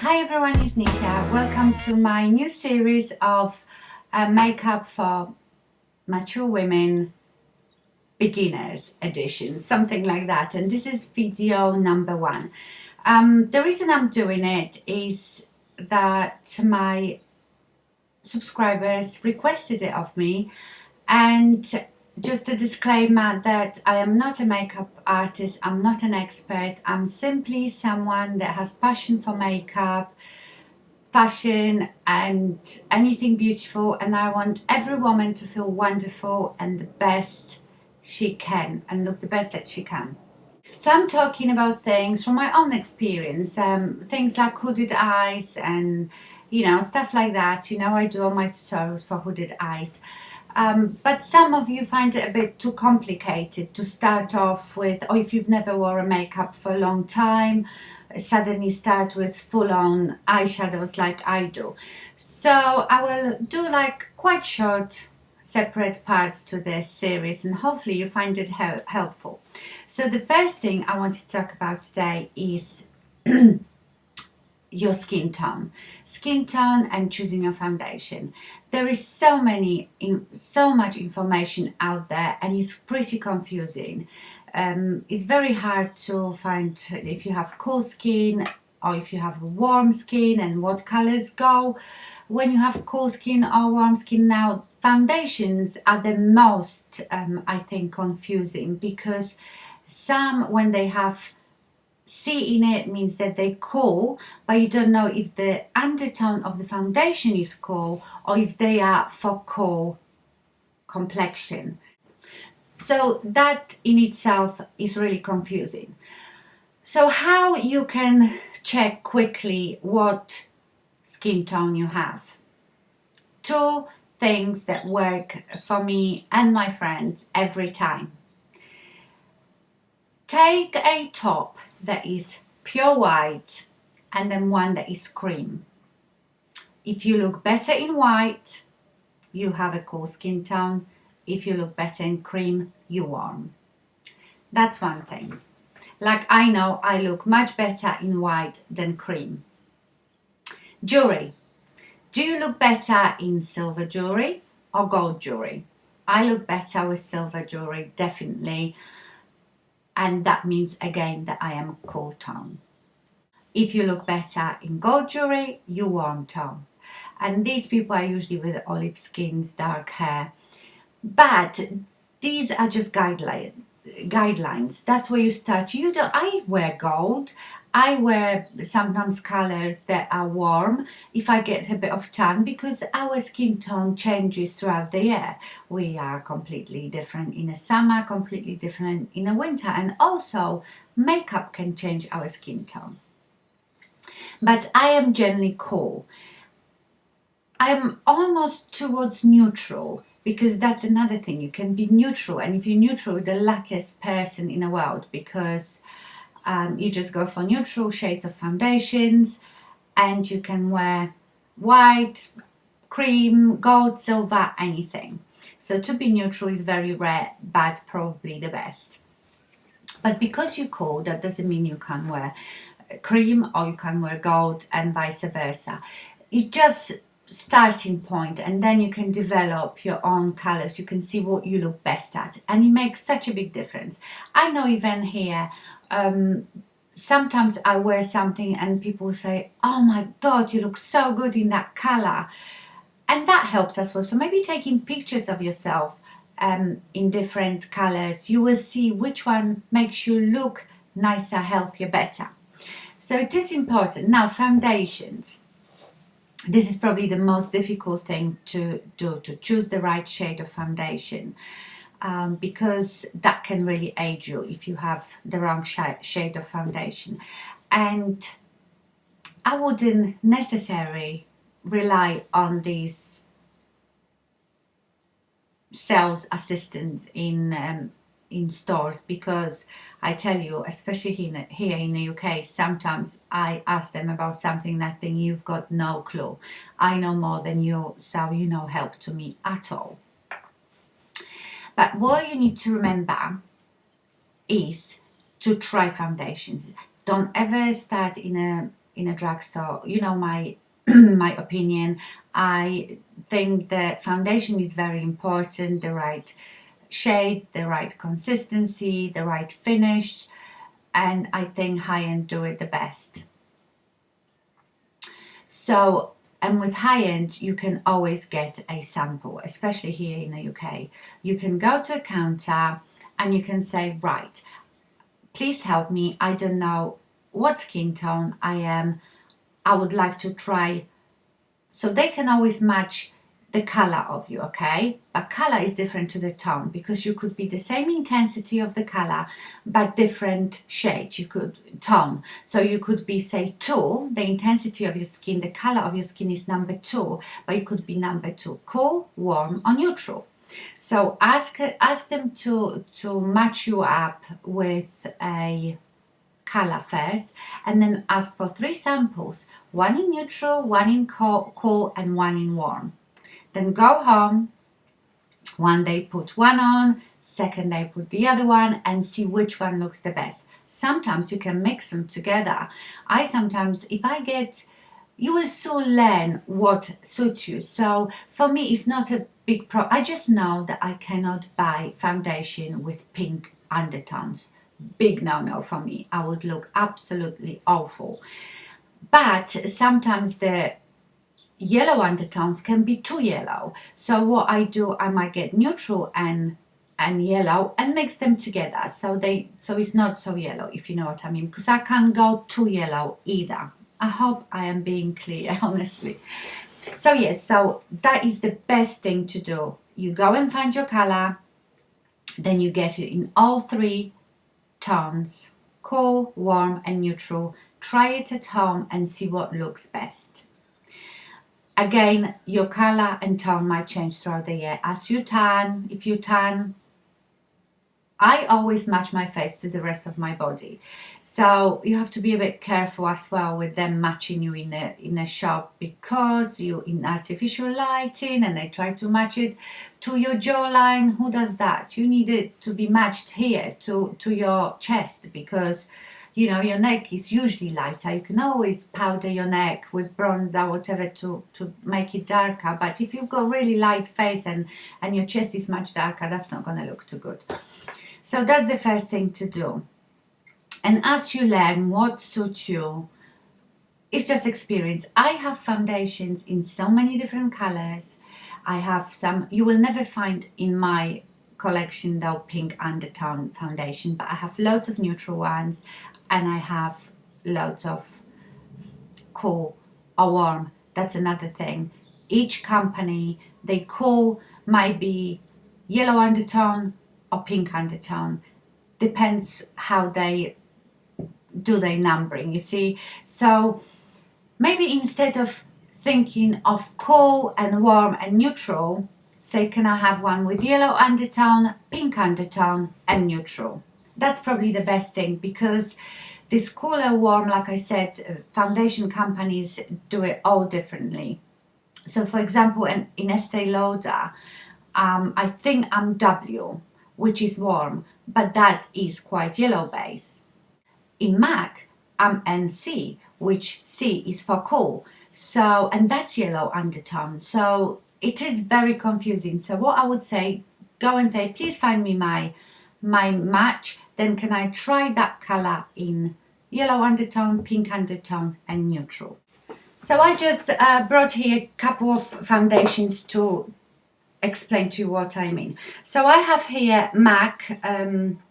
Hi everyone, it's Nisha. Welcome to my new series of makeup for mature women, beginners edition, something like that. And this is video number 1. The reason I'm doing it is that my subscribers requested it of me, and just a disclaimer that I am not a makeup artist, I'm not an expert, I'm simply someone that has passion for makeup, fashion and anything beautiful, and I want every woman to feel wonderful and the best she can and look the best that she can. So I'm talking about things from my own experience, things like hooded eyes and stuff like that. I do all my tutorials for hooded eyes. But some of you find it a bit too complicated to start off with, or if you've never worn a makeup for a long time, suddenly start with full-on eyeshadows like I do. So I will do like quite short separate parts to this series, and hopefully you find it helpful. So the first thing I want to talk about today is your skin tone and choosing your foundation. There is so much information out there, and it's pretty confusing. It's very hard to find if you have cool skin or if you have warm skin and what colors go when you have cool skin or warm skin. Now foundations are the most I think confusing, because some, when they have C in it, means that they cool, but you don't know if the undertone of the foundation is cool or if they are for cool complexion. So that in itself is really confusing. So how you can check quickly what skin tone you have? 2 things that work for me and my friends every time. Take a top that is pure white and then one that is cream. If you look better in white, you have a cool skin tone. If you look better in cream, you're warm. That's one thing. Like, I know I look much better in white than cream. Jewelry. Do you look better in silver jewelry or gold jewelry? I look better with silver jewelry, definitely. And that means again that I am a cool tone. If you look better in gold jewelry, you warm tone. And these people are usually with olive skins, dark hair. But these are just guidelines. That's where you start. I wear gold. I wear sometimes colors that are warm if I get a bit of tan, because our skin tone changes throughout the year. We are completely different in the summer, completely different in the winter, and also makeup can change our skin tone. But I am generally cool. I am almost towards neutral, because that's another thing. You can be neutral, and if you're neutral, you're the luckiest person in the world, because you just go for neutral shades of foundations and you can wear white, cream, gold, silver, anything. So to be neutral is very rare, but probably the best. But because you're cool, that doesn't mean you can't wear cream or you can wear gold, and vice versa. It's just starting point, and then you can develop your own colors. You can see what you look best at, and it makes such a big difference. I know even here, sometimes I wear something and people say, oh my god, you look so good in that color, and that helps as well. So maybe taking pictures of yourself in different colors, you will see which one makes you look nicer, healthier, better. So it is important. Now, foundations. This is probably the most difficult thing to do, to choose the right shade of foundation, because that can really aid you if you have the wrong shade of foundation. And I wouldn't necessarily rely on these sales assistants in stores, because I tell you, especially here in the UK, sometimes I ask them about something and I think you've got no clue. I know more than you, so you no help to me at all. But what you need to remember is to try foundations. Don't ever start in in a drugstore. You know my my opinion. I think the foundation is very important, the right shade, the right consistency, the right finish, and I think high-end do it the best. So, and with high-end, you can always get a sample, especially here in the UK. You can go to a counter and you can say, right, please help me. I don't know what skin tone I am. I would like to try. So they can always match the color of you, okay? But color is different to the tone, because you could be the same intensity of the color but different shades. You could tone, so you could be, say, 2, the intensity of your skin, the color of your skin is number 2, but you could be number 2, cool, warm or neutral. So ask them to match you up with a color first, and then ask for 3 samples, 1 in neutral, 1 in cool and 1 in warm. Then go home, one day put one on, second day put the other one, and see which one looks the best. Sometimes you can mix them together. You will soon learn what suits you. So for me, it's not a big problem. I just know that I cannot buy foundation with pink undertones. Big no-no for me. I would look absolutely awful. But sometimes the yellow undertones can be too yellow. So what I do, I might get neutral and yellow and mix them together, so it's not so yellow, if you know what I mean, because I can't go too yellow either. I hope I am being clear, honestly. So yes, so that is the best thing to do. You go and find your color, then you get it in all 3 tones, cool, warm and neutral. Try it at home and see what looks best. Again, your color and tone might change throughout the year. As you tan, if you tan, I always match my face to the rest of my body. So you have to be a bit careful as well with them matching you in a shop, because you're in artificial lighting and they try to match it to your jawline. Who does that? You need it to be matched here to your chest, because you know your neck is usually lighter. You can always powder your neck with bronzer or whatever to make it darker, but if you've got really light face and your chest is much darker, that's not going to look too good. So that's the first thing to do. And as you learn what suits you, it's just experience. I have foundations in so many different colors. I have some, you will never find in my collection though pink undertone foundation, but I have loads of neutral ones and I have loads of cool or warm. That's another thing. Each company, they cool might be yellow undertone or pink undertone. Depends how they do their numbering, you see. So maybe instead of thinking of cool and warm and neutral, say, can I have one with yellow undertone, pink undertone and neutral? That's probably the best thing, because this cool or warm, like I said, foundation companies do it all differently. So for example, in Estee Lauder, I think I'm W, which is warm, but that is quite yellow base. In MAC, I'm NC, which C is for cool. So, and that's yellow undertone. So it is very confusing. So what I would say, go and say, please find me my match. Then can I try that color in yellow undertone, pink undertone and neutral. So I just brought here a couple of foundations to explain to you what I mean. So I have here MAC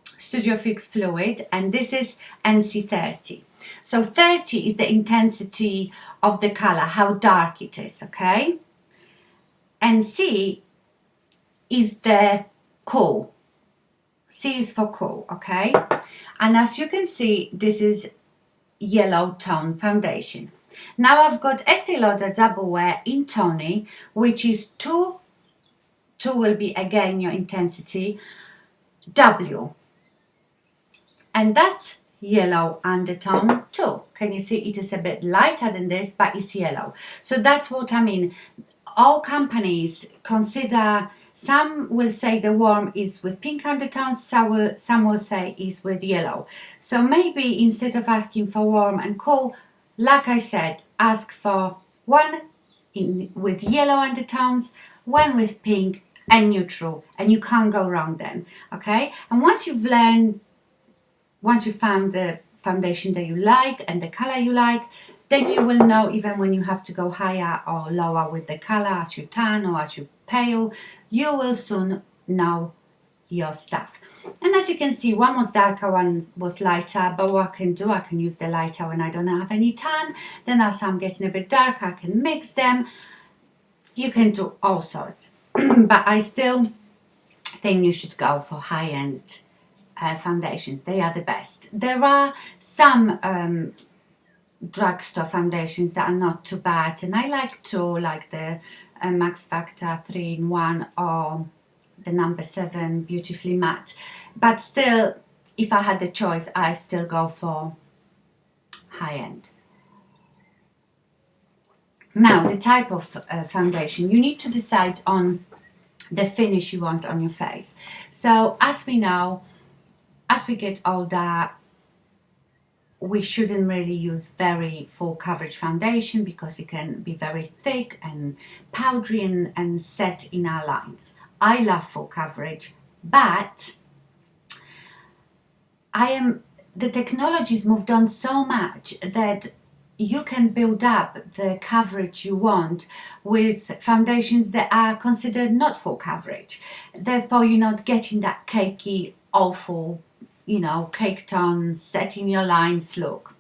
Studio Fix Fluid, and this is NC30. So 30 is the intensity of the color, how dark it is, okay? NC is the cool. C is for cool, okay? And as you can see, this is yellow tone foundation. Now I've got Estee Lauder Double Wear in Toni, which is 2 will be again your intensity, W. And that's yellow undertone too. Can you see it is a bit lighter than this, but it's yellow. So that's what I mean. All companies consider, some will say the warm is with pink undertones, some will say is with yellow. So maybe instead of asking for warm and cool, Like I said, ask for one with yellow undertones, one with pink and neutral, and you can't go wrong then, okay? And once you found the foundation that you like and the color you like, then you will know even when you have to go higher or lower with the color as you tan or as you pale, you will soon know your stuff. And as you can see, one was darker, one was lighter, but what I can do, I can use the lighter when I don't have any tan. Then as I'm getting a bit darker, I can mix them. You can do all sorts. But I still think you should go for high-end foundations. They are the best. There are some drugstore foundations that are not too bad, and I like two, like the Max Factor 3-in-1 or the number 7 Beautifully Matte. But still, if I had the choice, I still go for high-end. Now, the type of foundation, you need to decide on the finish you want on your face. So as we know, as we get older, we shouldn't really use very full coverage foundation because it can be very thick and powdery and set in our lines. I love full coverage, but the technology's moved on so much that you can build up the coverage you want with foundations that are considered not full coverage. Therefore, you're not getting that cakey, awful, caked on, setting your lines look.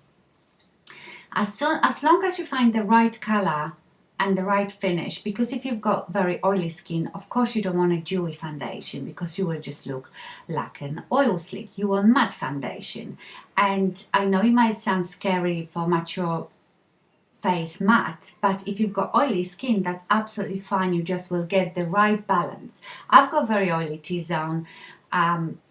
As long as you find the right color and the right finish, because if you've got very oily skin, of course you don't want a dewy foundation because you will just look like an oil slick. You want matte foundation. And I know it might sound scary for mature face matte, but if you've got oily skin, that's absolutely fine. You just will get the right balance. I've got very oily T-zone,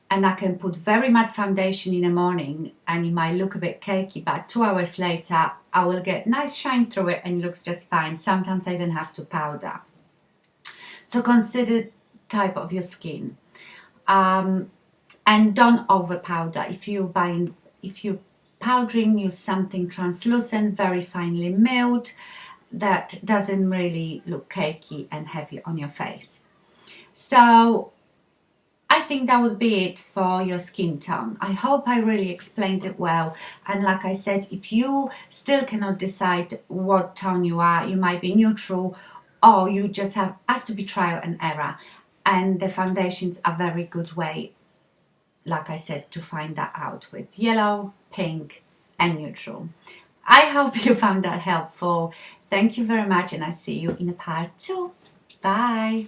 and I can put very matte foundation in the morning and it might look a bit cakey, but 2 hours later I will get nice shine through it and it looks just fine. Sometimes I even have to powder. So consider type of your skin, and don't over powder. If you're powdering, use something translucent, very finely milled, that doesn't really look cakey and heavy on your face. So I think that would be it for your skin tone. I hope I really explained it well. And like I said, if you still cannot decide what tone you are, you might be neutral, or you just has to be trial and error. And the foundations are a very good way, like I said, to find that out with yellow, pink and neutral. I hope you found that helpful. Thank you very much, and I see you in a part 2. Bye.